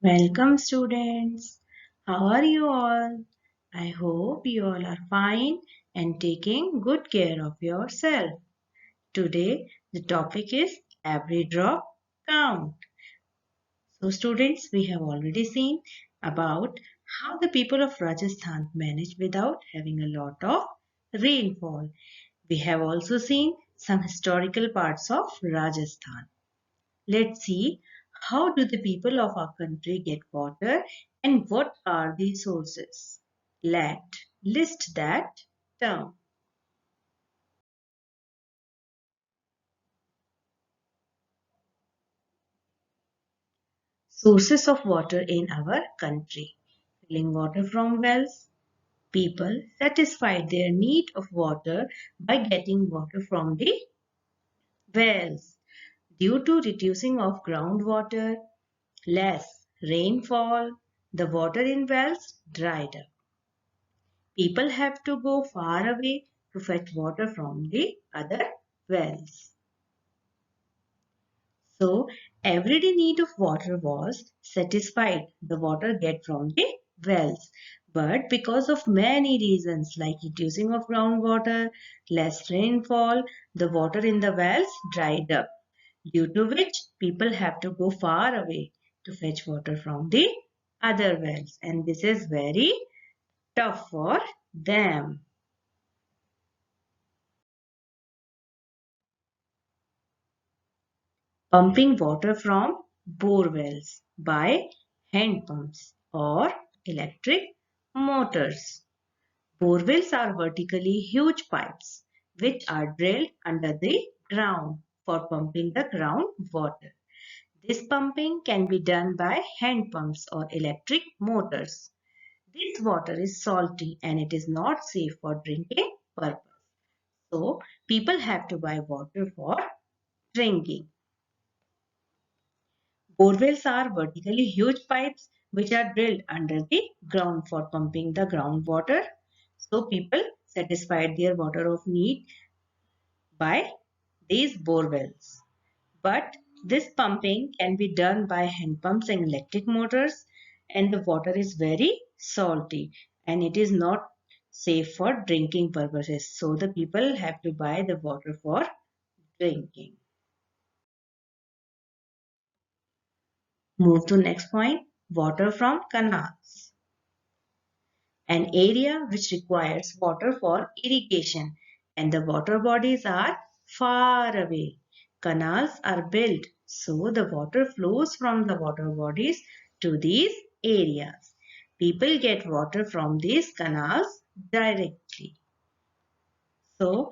Welcome, students. How are you all? I hope you all are fine and taking good care of yourself. Today, the topic is every drop count. So, students, we have already seen about how the people of Rajasthan manage without having a lot of rainfall. We have also seen some historical parts of Rajasthan. Let's see how do the people of our country get water and what are the sources. Let list that term. Sources of water in our country. Filling water from wells. People satisfied their need of water by getting water from the wells. Due to reducing of groundwater, less rainfall, the water in wells dried up. People have to go far away to fetch water from the other wells. So, everyday need of water was satisfied. The water get from the wells. But because of many reasons like reducing of groundwater, less rainfall, the water in the wells dried up. Due to which people have to go far away to fetch water from the other wells. And this is very tough for them. Pumping water from bore wells by hand pumps or electric motors. Bore wells are vertically huge pipes which are drilled under the ground for pumping the groundwater. This pumping can be done by hand pumps or electric motors. This water is salty and it is not safe for drinking purpose. So people have to buy water for drinking. Borewells are vertically huge pipes which are drilled under the ground for pumping the groundwater. So people satisfied their water of need by these borewells. But this pumping can be done by hand pumps and electric motors, and the water is very salty and it is not safe for drinking purposes. So the people have to buy the water for drinking. Move to next point, water from canals. An area which requires water for irrigation and the water bodies are far away. Canals are built so the water flows from the water bodies to these areas. People get water from these canals directly. So,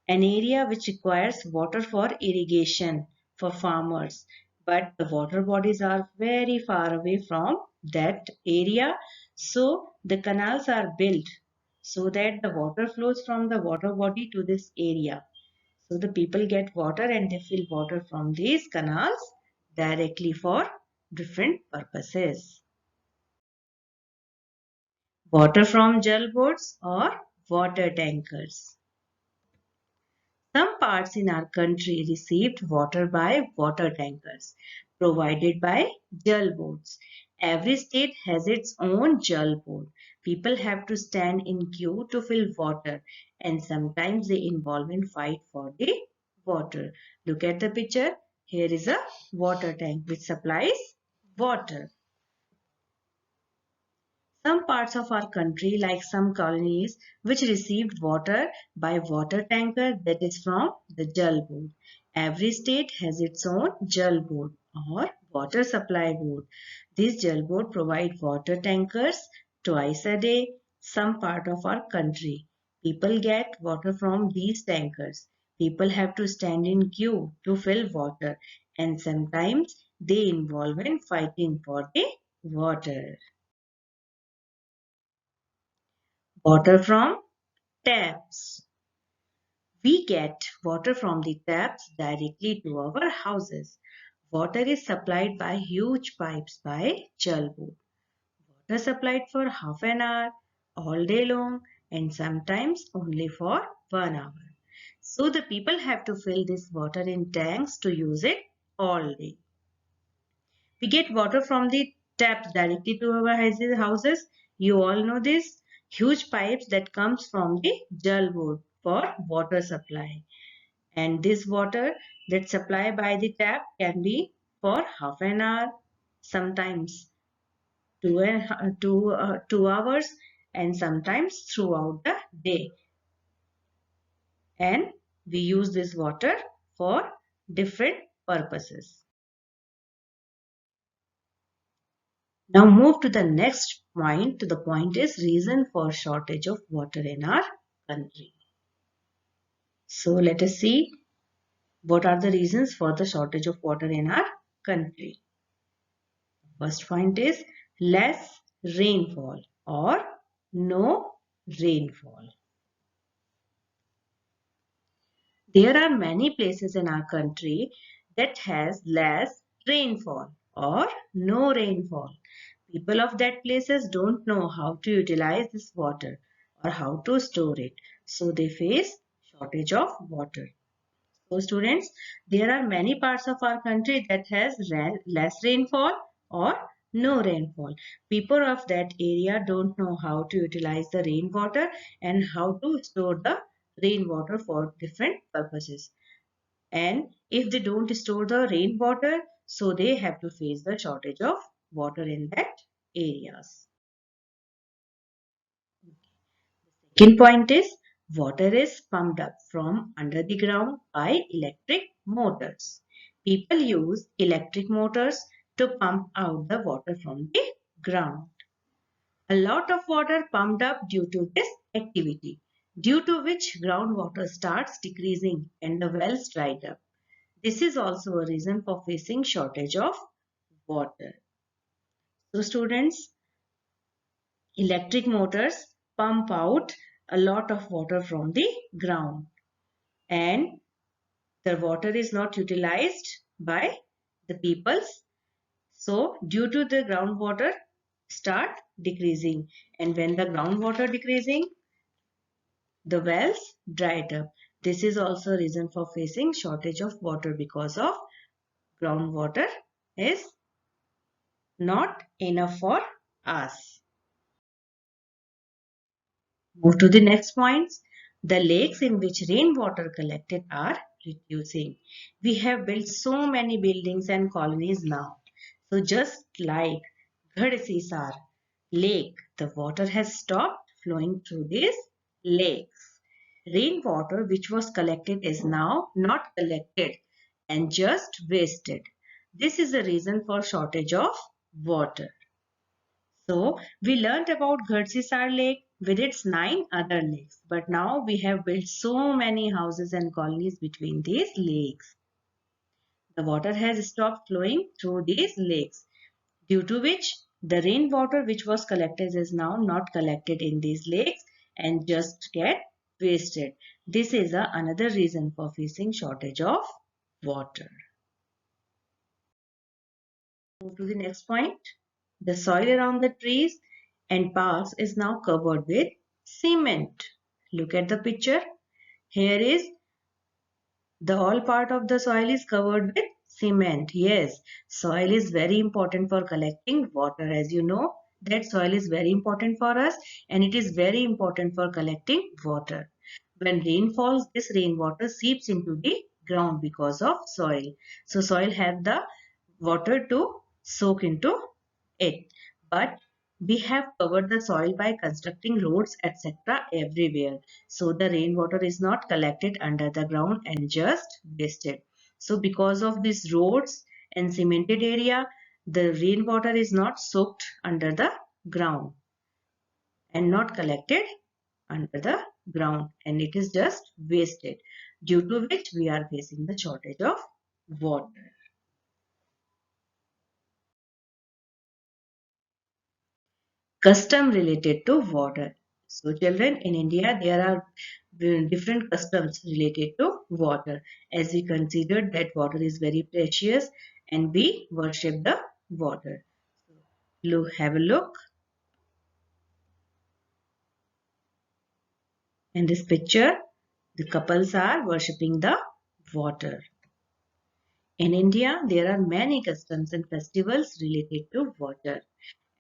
an area which requires water for irrigation for farmers, but the water bodies are very far away from that area. So the canals are built so that the water flows from the water body to this area. So the people get water and they fill water from these canals directly for different purposes. Water from jal boats or water tankers. Some parts in our country received water by water tankers provided by Jal boards. Every state has its own Jal board. People have to stand in queue to fill water and sometimes they involve in fight for the water. Look at the picture. Here is a water tank which supplies water. Some parts of our country, like some colonies, which received water by water tanker, that is from the Jal Board. Every state has its own Jal Board or water supply board. This Jal Board provide water tankers twice a day. Some part of our country, people get water from these tankers. People have to stand in queue to fill water, and sometimes they involve in fighting for the water. Water from taps. We get water from the taps directly to our houses. Water is supplied by huge pipes by Jal Board. Water supplied for half an hour, all day long, and sometimes only for 1 hour. So the people have to fill this water in tanks to use it all day. We get water from the taps directly to our houses. You all know this. Huge pipes that comes from the Jal Board for water supply. And this water that supply by the tap can be for half an hour, sometimes 2 hours, and sometimes throughout the day. And we use this water for different purposes. Now move to the next point. The point is reason for shortage of water in our country. So let us see what are the reasons for the shortage of water in our country. First point is less rainfall or no rainfall. There are many places in our country that has less rainfall or no rainfall. People of that places don't know how to utilize this water or how to store it. So they face shortage of water. So students, there are many parts of our country that has less rainfall or no rainfall. People of that area don't know how to utilize the rainwater and how to store the rainwater for different purposes. And if they don't store the rainwater, so they have to face the shortage of water in that areas. Second point is water is pumped up from under the ground by electric motors. People use electric motors to pump out the water from the ground. A lot of water pumped up due to this activity, due to which groundwater starts decreasing and the wells dried up. This is also a reason for facing shortage of water. So students, electric motors pump out a lot of water from the ground and the water is not utilized by the peoples. So due to the groundwater start decreasing, and when the groundwater decreasing, the wells dried up. This is also a reason for facing shortage of water because of groundwater is not enough for us. Move to the next points. The lakes in which rainwater collected are reducing. We have built so many buildings and colonies now. So just like Gadhisar lake, the water has stopped flowing through these lakes. Rainwater which was collected is now not collected and just wasted. This is the reason for shortage of water. So we learned about Gadhisar Lake with its 9 other lakes. But now we have built so many houses and colonies between these lakes. The water has stopped flowing through these lakes, due to which the rainwater which was collected is now not collected in these lakes and just get wasted. This is another reason for facing shortage of water. Move to the next point. The soil around the trees and parks is now covered with cement. Look at the picture. Here is the all part of the soil is covered with cement. Yes, soil is very important for collecting water. As you know, that soil is very important for us and it is very important for collecting water. When rain falls, this rainwater seeps into the ground because of soil. So soil have the water to soak into it. But we have covered the soil by constructing roads, etc. everywhere. So the rainwater is not collected under the ground and just wasted. So because of these roads and cemented area, the rainwater is not soaked under the ground and not collected under the ground, and it is just wasted, due to which we are facing the shortage of water. Custom related to water. So children, in India there are different customs related to water, as we considered that water is very precious and we worship the water. Look, have a look. In this picture, the couples are worshipping the water. In India, there are many customs and festivals related to water.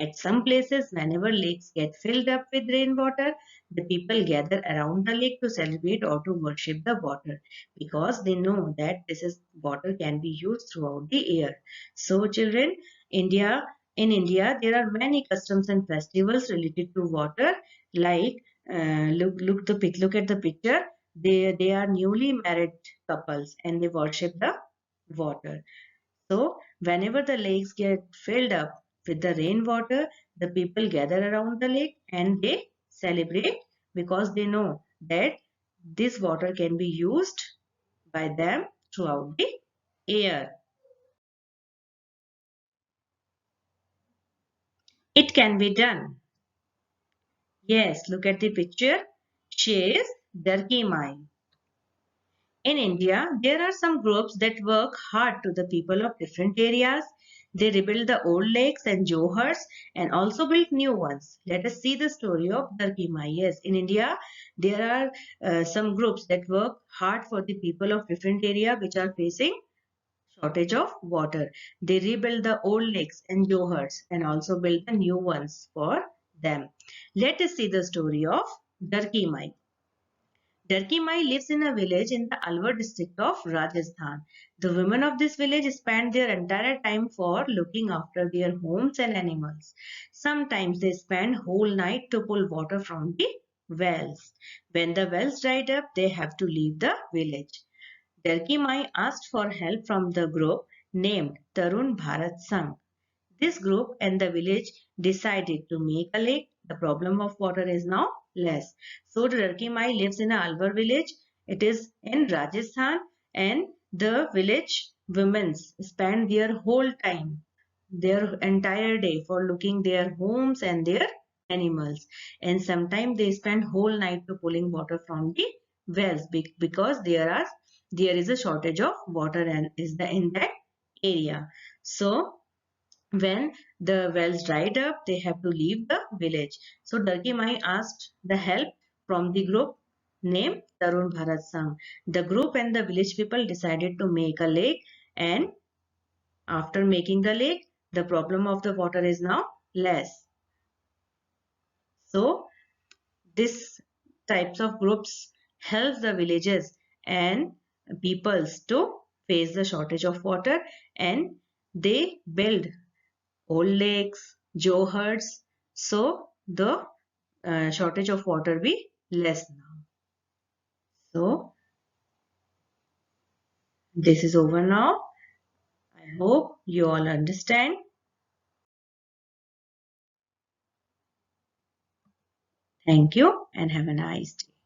At some places, whenever lakes get filled up with rainwater, the people gather around the lake to celebrate or to worship the water because they know that this is water can be used throughout the year. So, children, India in India, there are many customs and festivals related to water. Like, look at the picture. They are newly married couples and they worship the water. So, whenever the lakes get filled up with the rainwater, the people gather around the lake and they celebrate because they know that this water can be used by them throughout the year. It can be done. Yes, look at the picture. She is Darki Mai. In India, there are some groups that work hard to the people of different areas. They rebuild the old lakes and johars and also build new ones. Let us see the story of Darkima. Yes, in India, there are some groups that work hard for the people of different area which are facing shortage of water. They rebuild the old lakes and johars and also build the new ones for them. Let us see the story of Darkimai. Darki Mai lives in a village in the Alwar district of Rajasthan. The women of this village spend their entire time for looking after their homes and animals. Sometimes they spend whole night to pull water from the wells. When the wells dried up, they have to leave the village. Darki Mai asked for help from the group named Tarun Bharat Sangh. This group and the village decided to make a lake. The problem of water is now less. So Darki Mai lives in a Alwar village. It is in Rajasthan and the village women spend their whole time, their entire day for looking their homes and their animals. And sometimes they spend whole night to pulling water from the wells because there is a shortage of water and is the in that area. So when the wells dried up, they have to leave the village. So Darki Mai asked the help from the group named Tarun Bharat Sangh. The group and the village people decided to make a lake, and after making the lake, the problem of the water is now less. So this types of groups help the villages and peoples to face the shortage of water, and they build old lakes, johars, so the shortage of water be less now. So this is over now. I hope you all understand. Thank you and have a nice day.